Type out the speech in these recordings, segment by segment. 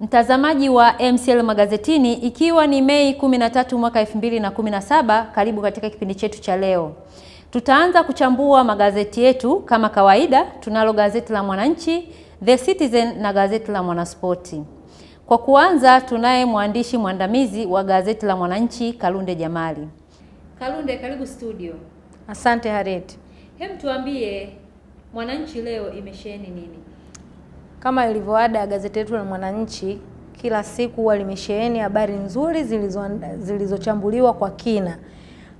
Mtazamaji wa MCL Magazetini, ikiwa ni Mei 13 mwaka 2017, karibu katika kipindi chetu cha leo. Tutaanza kuchambua magazeti yetu kama kawaida. Tunalo gazeti la Mwananchi, The Citizen na gazeti la Mwanaspoti. Kwa kuanza, tunaye mwandishi mwandamizi wa gazeti la Mwananchi, Kalunde Jamali. Kalunde, karibu studio. Asante Harriet. Hem, tuambie Mwananchi leo imesheheni nini? Kama ilivyoada ya gazeti letu la Mwananchi, kila siku huwa limesheheni habari nzuri zilizochambuliwa kwa kina.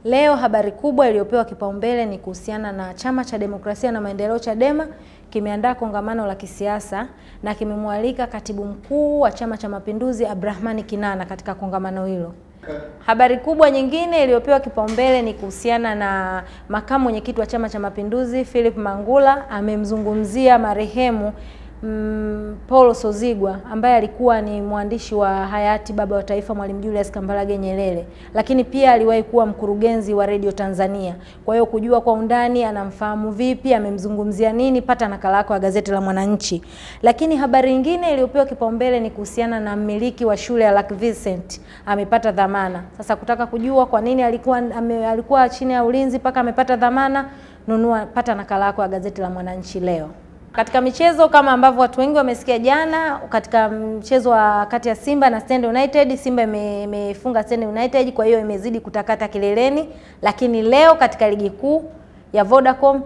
Leo habari kubwa iliyopewa kipaumbele ni kuhusiana na Chama cha Demokrasia na Maendeleo Chadema kimeandaa kongamano la kisiasa na kimemwalika Katibu Mkuu wa Chama cha Mapinduzi Abdrahmani Kinana katika kongamano hilo. Habari kubwa nyingine iliyopewa kipaumbele ni kuhusiana na makamu mwenyekiti wa Chama cha Mapinduzi Philip Mangula amemzungumzia marehemu Paul Sozigwa ambaye alikuwa ni mwandishi wa hayati baba wa taifa Mwalimu Julius Kambarage Nyerere, lakini pia aliwahi kuwa mkurugenzi wa Radio Tanzania. Kwa hiyo kujua kwa undani anamfahamu vipi, amemzungumzia nini, pata nakala yako ya gazeti la Mwananchi. Lakini habari nyingine iliyopewa kipaumbele ni kuhusiana na mmiliki wa shule ya Lake Vincent amepata dhamana. Sasa kutaka kujua kwa nini alikuwa chini ya ulinzi mpaka amepata dhamana, pata nakala yako ya gazeti la Mwananchi leo. Katika michezo, kama ambavyo watu wengi wamesikia jana, katika mchezo wa kati ya Simba na Stand United, Simba imefunga Stand United, kwa hiyo imezidi kutakata kileleni. Lakini leo katika ligi kuu ya Vodacom,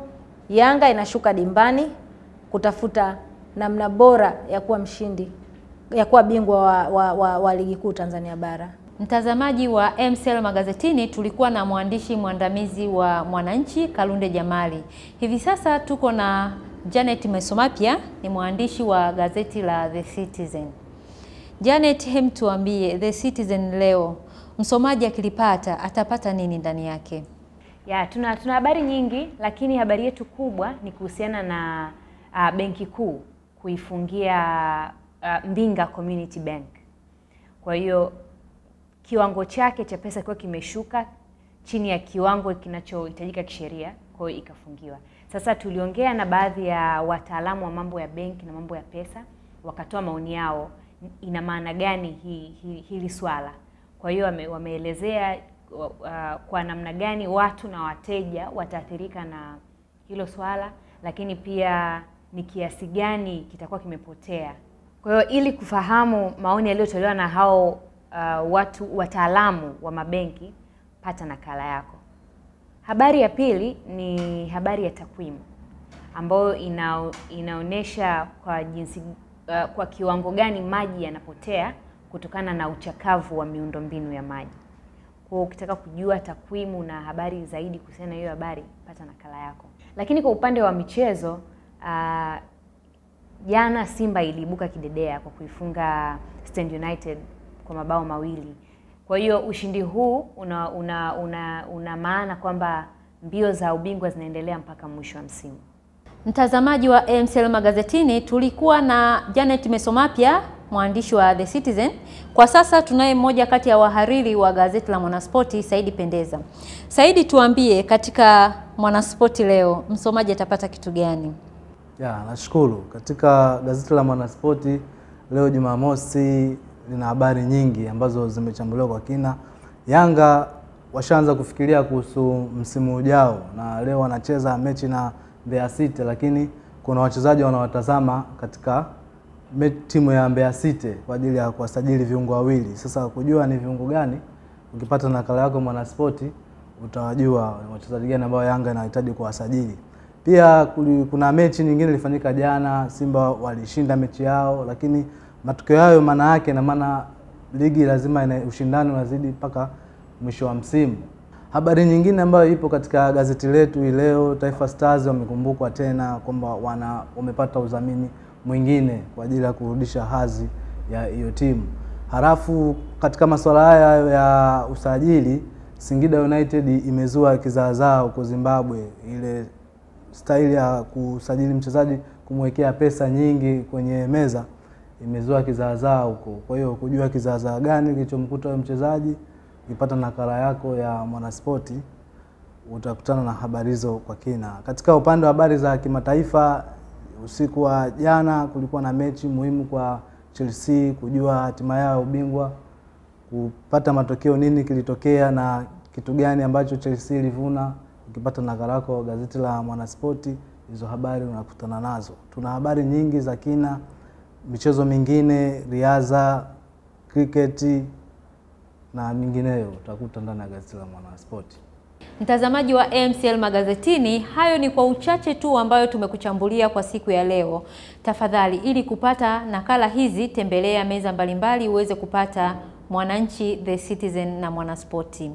Yanga inashuka dimbani kutafuta namna bora ya kuwa mshindi, ya kuwa bingwa wa ligi kuu Tanzania bara. Mtazamaji wa MCL Magazetini, tulikuwa na mwandishi mwandamizi wa Mwananchi Kalunde Jamali. Hivi sasa tuko na Janet Mesomapia, ni mwandishi wa gazeti la The Citizen. Janet, hem, tuambie The Citizen leo msomaji akilipata atapata nini ndani yake? Ya, tuna habari nyingi, lakini habari yetu kubwa ni kuhusiana na benki kuu kuifungia Mbinga Community Bank. Kwa hiyo kiwango chake cha pesa kwa kimeshuka chini ya kiwango kinachohitajika kisheria, kwa hiyo ikafungiwa. Sasa tuliongea na baadhi ya wataalamu wa mambo ya benki na mambo ya pesa, wakatoa maoni yao ina maana gani hili swala. Kwa hiyo wameelezea kwa namna gani watu na wateja wataathirika na hilo swala, lakini pia ni kiasi gani kitakuwa kimepotea. Kwa hiyo ili kufahamu maoni yaliyotolewa na hao wataalamu wa mabenki, pata nakala yako. Habari ya pili ni habari ya takwimu ambayo inaonesha kwa kiwango gani maji yanapotea kutokana na uchakavu wa miundombinu ya maji. Kwa hiyo ukitaka kujua takwimu na habari zaidi kuhusiana na hiyo habari, pata nakala yako. Lakini kwa upande wa michezo, jana Simba iliibuka kidedea kwa kuifunga Stand United kwa mabao mawili. Kwa hiyo ushindi huu una maana kwamba mbio za ubingwa zinaendelea mpaka mwisho wa msimu. Mtazamaji wa MCL Magazetini, tulikuwa na Janet Mesomapia, mwandishi wa The Citizen. Kwa sasa tunaye mmoja kati ya wahariri wa gazeti la Mwanaspoti, Saidi Pendeza. Saidi, tuambie katika Mwanaspoti leo msomaji atapata kitu gani? Nashukuru. Katika gazeti la Mwanaspoti leo Jumamosi lina habari nyingi ambazo zimechambuliwa kwa kina. Yanga washaanza kufikiria kuhusu msimu ujao na leo wanacheza mechi na Mbeya City, lakini kuna wachezaji wanawatazama katika timu ya Mbeya City kwa ajili ya kuwasajili viungo wawili. Sasa kujua ni viungo gani, ukipata nakala yako Mwanaspoti utawajua wachezaji gani ambao Yanga inahitaji kuwasajili. Pia kuna mechi nyingine ilifanyika jana, Simba walishinda mechi yao, lakini matokeo hayo maana yake na maana ligi lazima ina ushindani unazidi mpaka mwisho wa msimu. Habari nyingine ambayo ipo katika gazeti letu leo, Taifa Stars wamekumbukwa tena kwamba wamepata udhamini mwingine kwa ajili ya kurudisha hadhi ya hiyo timu. Halafu katika masuala haya ya usajili, Singida United imezua kizaazaa huko Zimbabwe, ile style ya kusajili mchezaji kumwekea pesa nyingi kwenye meza imezua kizaazaa huko. Kwa hiyo kujua kizaazaa gani kilichomkuta huyo mchezaji, ukipata nakala yako ya Mwanaspoti utakutana na habari hizo kwa kina. Katika upande wa habari za kimataifa, usiku wa jana kulikuwa na mechi muhimu kwa Chelsea, kujua hatima yao ya ubingwa, kupata matokeo, nini kilitokea na kitu gani ambacho Chelsea ilivuna. Ukipata nakala yako gazeti la Mwanaspoti, hizo habari unakutana nazo. Tuna habari nyingi za kina, michezo mingine, riadha, cricket na mingineyo utakuta ndani ya gazeti la Mwanaspoti. Mtazamaji wa MCL Magazetini, hayo ni kwa uchache tu ambayo tumekuchambulia kwa siku ya leo. Tafadhali, ili kupata nakala hizi tembelea meza mbalimbali uweze kupata Mwananchi, The Citizen na Mwanaspoti.